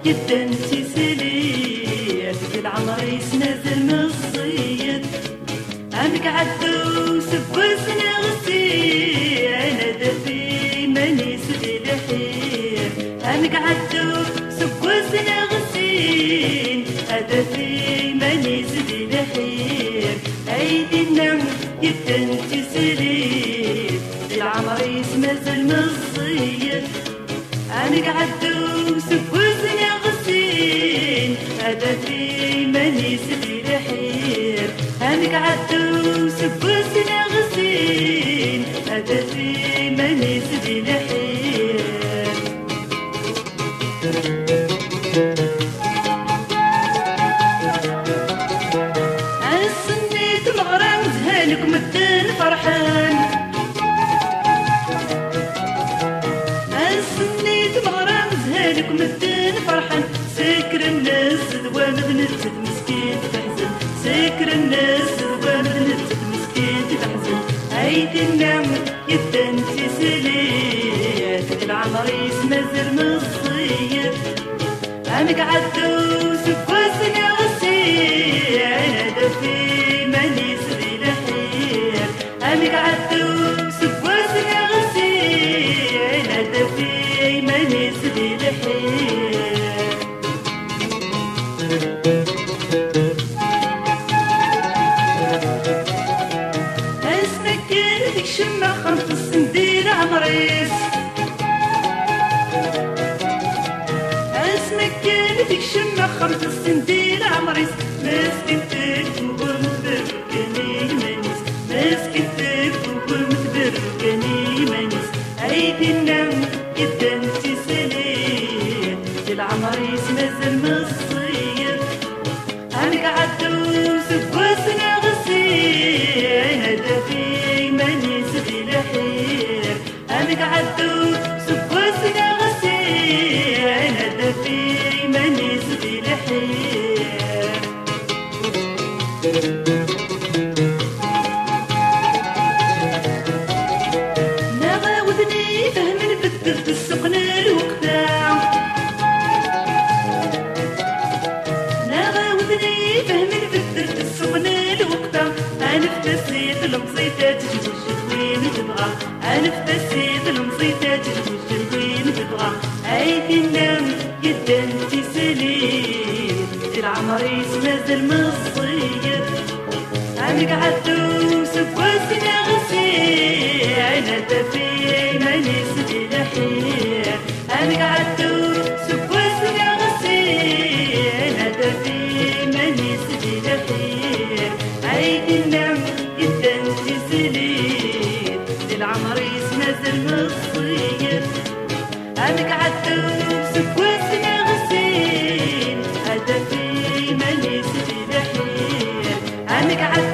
جدا تسليت في العمريس نازل من الصيد عمك عدو سبوسنا غسيل انا دفي ماني سدي لحير عمك عدو سبوسنا غسيل ادفي ماني سدي لحير ايدينا جدا تسليت في العمريس نازل من الصيد عمك عدو سبوسنا غسيل هذا في ماني سدي لحير عمك عدو سبوسنا غسيل هذا في ماني سدي لحير السنيت الغرام زهالك مدن فرحان هالك مدين فرحان سكر الناس دوام بنتك مسكين تحزن سكر الناس دوام بنتك مسكين تحزن عيد النعم جدا تسليت العمريس مازال من الصيد عمك عدو سبوسنا غسيل انا دفي ماني سدي لحير عمك عدو سبوسنا غسيل انا دفي ماني سدي لحير اسمك كيفك شمع خمس السنديل عمريس اسمك كيفك شمع خمس السنديل عمريس مسكتك وقول متبركني مانيس مسكتك وقول متبركني مانيس عيدي النوم جدا تسليت العمريس مازال من الصيد عمك عدو سبوسنا غسيل هذا في ماني سدي لحير عمك عدو سبوسنا غسيل هذا في ماني سدي لحير نغاودني فهم بدلت السقنا الوقتا نغاودني فهم بدلت السقنا الوقتا انا فتسيت المصيتات جوج وين تبغى انا فتسيت المصيتات جوج وين تبغى عيدي النام جدا تسليت العمريس مازال من الصيد عمك عدو سبوسنا غسيل انا دفي ماني سدي لحير عمك عدو سبوسنا غسيل انا دفي ماني سدي لحير عيدي النعم جدا تسليت العمريس مازال من الصيد عمك عدو سبوسنا غسيل هذا في ماني سدي لحير عمك عدو